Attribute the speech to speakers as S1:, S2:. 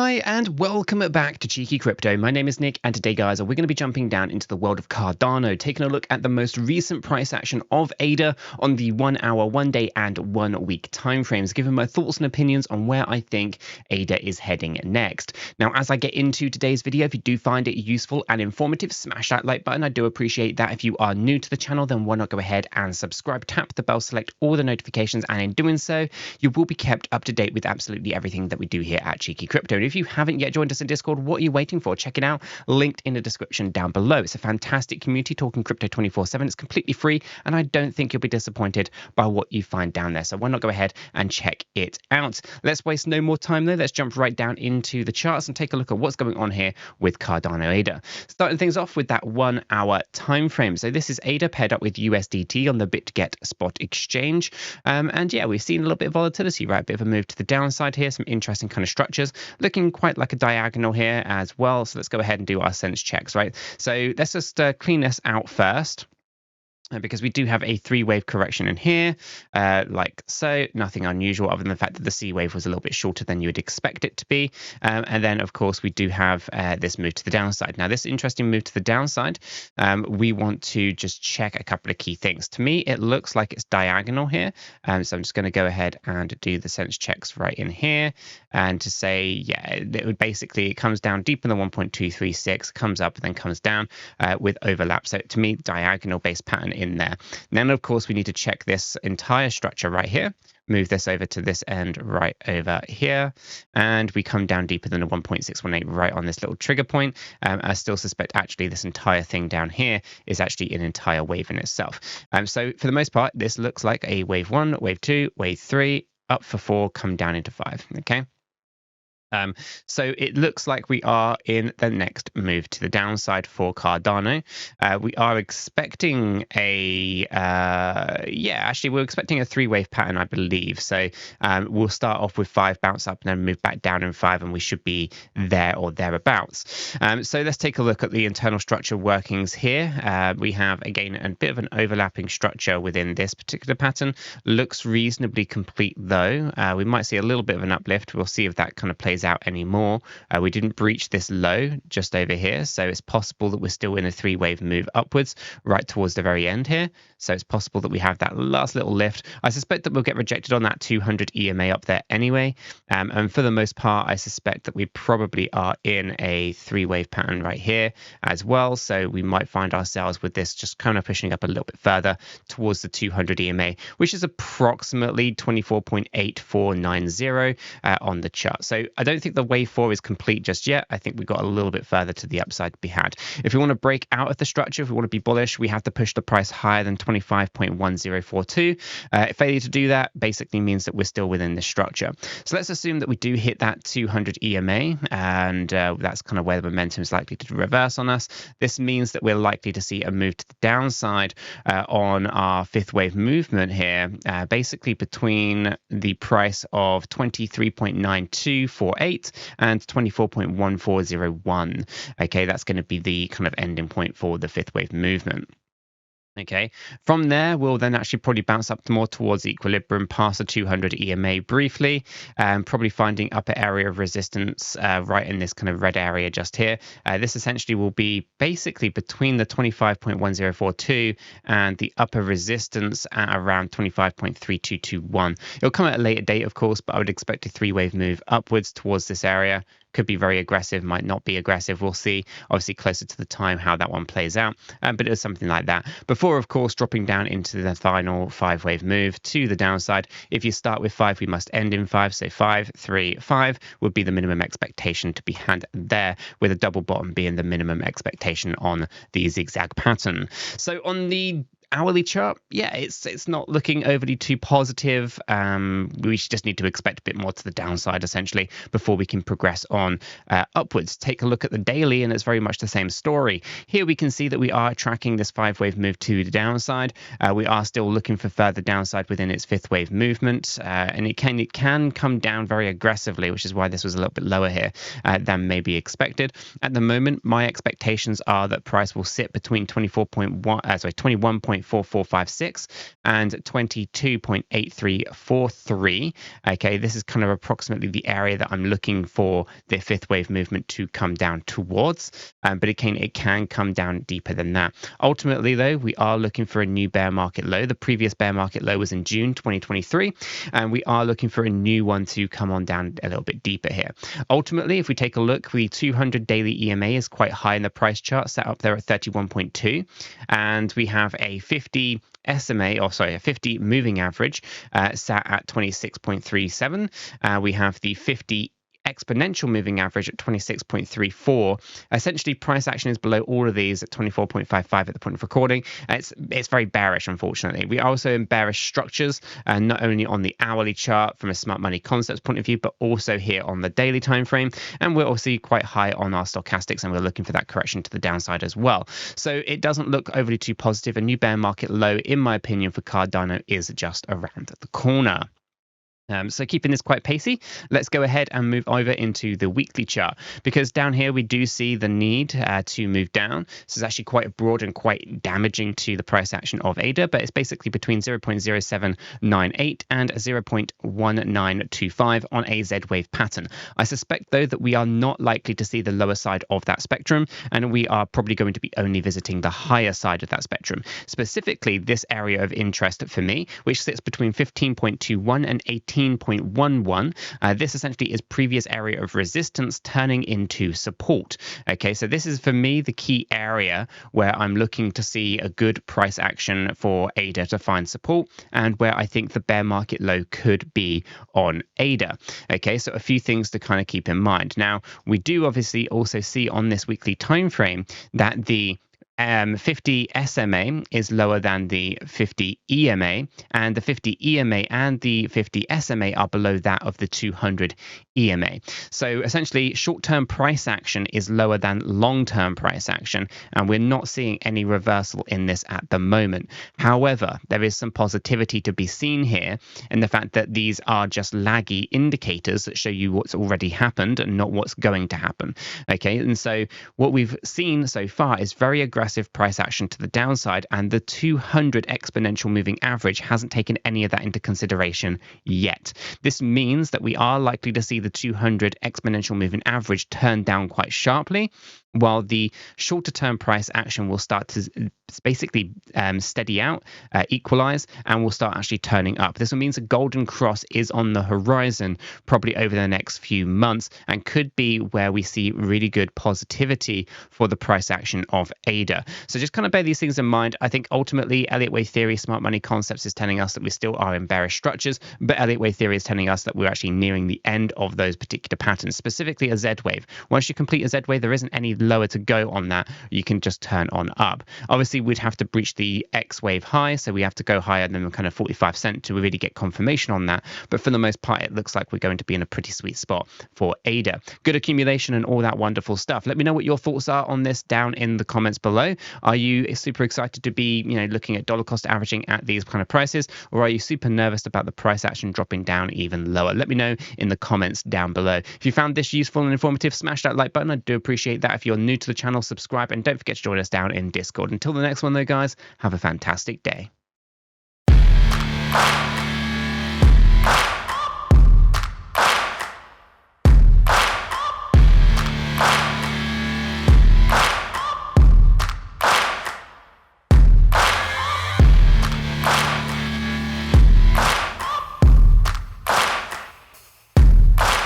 S1: Hi and welcome back to Cheeky Crypto. My name is Nick and today guys we're going to be jumping down into the world of Cardano, taking a look at the most recent price action of ADA on the 1 hour, 1 day and 1 week timeframes, giving my thoughts and opinions on where I think ADA is heading next. Now as I get into today's video, if you do find it useful and informative, smash that like button. I do appreciate that. If you are new to the channel, then why not go ahead and subscribe, tap the bell, select all the notifications, and in doing so you will be kept up to date with absolutely everything that we do here at Cheeky Crypto. And if you haven't yet joined us in Discord, what are you waiting for? Check it out, linked in the description down below. It's a fantastic community talking crypto 24/7. It's completely free and I don't think you'll be disappointed by what you find down there. So why not go ahead and check it out? Let's waste no more time though. Let's jump right down into the charts and take a look at what's going on here with Cardano ADA. Starting things off with that 1 hour time frame. So this is ADA paired up with USDT on the BitGet spot exchange. And yeah, we've seen a little bit of volatility, right? A bit of a move to the downside here, some interesting kind of structures, looking quite like a diagonal here as well. So let's go ahead and do our sense checks, right? So let's just clean this out first, because we do have a 3-wave correction in here, like so. Nothing unusual other than the fact that the C wave was a little bit shorter than you would expect it to be. And then, of course, we do have this move to the downside. Now, this interesting move to the downside, we want to just check a couple of key things. To me, it looks like it's diagonal here. So I'm just going to go ahead and do the sense checks right in here. And to say, yeah, it would basically, it comes down deeper than 1.236, comes up, and then comes down with overlap. So to me, diagonal based pattern in there. Then of course we need to check this entire structure right here, move this over to this end right over here, and we come down deeper than a 1.618 right on this little trigger point. I still suspect actually this entire thing down here is actually an entire wave in itself. So for the most part, this looks like a wave 1, wave 2, wave 3, up for 4, come down into 5. Okay. So it looks like we are in the next move to the downside for Cardano. We are expecting a, we're expecting a 3-wave pattern, I believe. So we'll start off with 5, bounce up, and then move back down in 5, and we should be there or thereabouts. So let's take a look at the internal structure workings here. We have, again, a bit of an overlapping structure within this particular pattern. Looks reasonably complete, though. We might see a little bit of an uplift. We'll see if that kind of plays out anymore. We didn't breach this low just over here, so it's possible that we're still in a 3-wave move upwards right towards the very end here. So it's possible that we have that last little lift. I suspect that we'll get rejected on that 200 EMA up there anyway, and for the most part I suspect that we probably are in a 3-wave pattern right here as well. So we might find ourselves with this just kind of pushing up a little bit further towards the 200 EMA, which is approximately 24.8490 on the chart. So I don't think the wave 4 is complete just yet. I think we've got a little bit further to the upside to be had. If we want to break out of the structure, if we want to be bullish, we have to push the price higher than 25.1042. Failure to do that basically means that we're still within the structure. So let's assume that we do hit that 200 EMA, and that's kind of where the momentum is likely to reverse on us. This means that we're likely to see a move to the downside on our 5th wave movement here, basically between the price of 23.9248 and 24.1401. Okay, that's going to be the kind of ending point for the 5th wave movement. Okay, from there, we'll then actually probably bounce up more towards equilibrium past the 200 EMA briefly, probably finding upper area of resistance right in this kind of red area just here. This essentially will be basically between the 25.1042 and the upper resistance at around 25.3221. It'll come at a later date, of course, but I would expect a 3-wave move upwards towards this area. Could be very aggressive, might not be aggressive. We'll see, obviously, closer to the time how that one plays out. But it was something like that. Before, of course, dropping down into the final 5-wave move to the downside. If you start with 5, we must end in 5. So 5, 3, 5 would be the minimum expectation to be had there, with a double bottom being the minimum expectation on the zigzag pattern. So on the hourly chart, yeah, it's not looking overly too positive. We just need to expect a bit more to the downside essentially before we can progress on upwards. Take a look at the daily and it's very much the same story. Here we can see that we are tracking this 5-wave move to the downside. We are still looking for further downside within its 5th wave movement, and it can come down very aggressively, which is why this was a little bit lower here than maybe expected. At the moment, my expectations are that price will sit between 21.1 22.4456 and 22.8343. Okay, this is kind of approximately the area that I'm looking for the fifth wave movement to come down towards, but it can come down deeper than that. Ultimately, though, we are looking for a new bear market low. The previous bear market low was in June 2023, and we are looking for a new one to come on down a little bit deeper here. Ultimately, if we take a look, the 200 daily EMA is quite high in the price chart, set up there at 31.2, and we have a 50 SMA, or sorry, a 50 moving average sat at 26.37. We have the 50 exponential moving average at 26.34. Essentially, price action is below all of these at 24.55 at the point of recording. It's very bearish, unfortunately. We are also in bearish structures, not only on the hourly chart from a smart money concepts point of view, but also here on the daily time frame. And we're also quite high on our stochastics, and we're looking for that correction to the downside as well. So it doesn't look overly too positive. A new bear market low, in my opinion, for Cardano is just around the corner. So keeping this quite pacey, let's go ahead and move over into the weekly chart, because down here we do see the need to move down. This is actually quite broad and quite damaging to the price action of ADA, but it's basically between 0.0798 and 0.1925 on a Z wave pattern. I suspect, though, that we are not likely to see the lower side of that spectrum, and we are probably going to be only visiting the higher side of that spectrum. Specifically, this area of interest for me, which sits between 15.21 and 18.11. This essentially is previous area of resistance turning into support. Okay, so this is for me the key area where I'm looking to see a good price action for ADA to find support, and where I think the bear market low could be on ADA. Okay, so a few things to kind of keep in mind. Now, we do obviously also see on this weekly time frame that the 50 SMA is lower than the 50 EMA, and the 50 EMA and the 50 SMA are below that of the 200 EMA. So essentially, short-term price action is lower than long-term price action, and we're not seeing any reversal in this at the moment. However, there is some positivity to be seen here in the fact that these are just laggy indicators that show you what's already happened and not what's going to happen. Okay, and so what we've seen so far is very aggressive price action to the downside, and the 200 exponential moving average hasn't taken any of that into consideration yet. This means that we are likely to see the 200 exponential moving average turn down quite sharply, while the shorter term price action will start to basically steady out, equalize, and will start actually turning up. This means a golden cross is on the horizon probably over the next few months, and could be where we see really good positivity for the price action of ADA. So just kind of bear these things in mind. I think ultimately Elliott wave theory, smart money concepts, is telling us that we still are in bearish structures, but Elliott wave theory is telling us that we're actually nearing the end of those particular patterns, specifically a Z wave. Once you complete a Z wave, there isn't any lower to go on that. You can just turn on up. Obviously, we'd have to breach the X wave high, so we have to go higher than kind of 45 cent to really get confirmation on that. But for the most part, it looks like we're going to be in a pretty sweet spot for ADA. Good accumulation and all that wonderful stuff. Let me know what your thoughts are on this down in the comments below. Are you super excited to be, looking at dollar cost averaging at these kind of prices, or are you super nervous about the price action dropping down even lower? Let me know in the comments down below. If you found this useful and informative, smash that like button. I do appreciate that. If you're new to the channel, subscribe, and don't forget to join us down in Discord. Until the next one though, guys, have a fantastic day.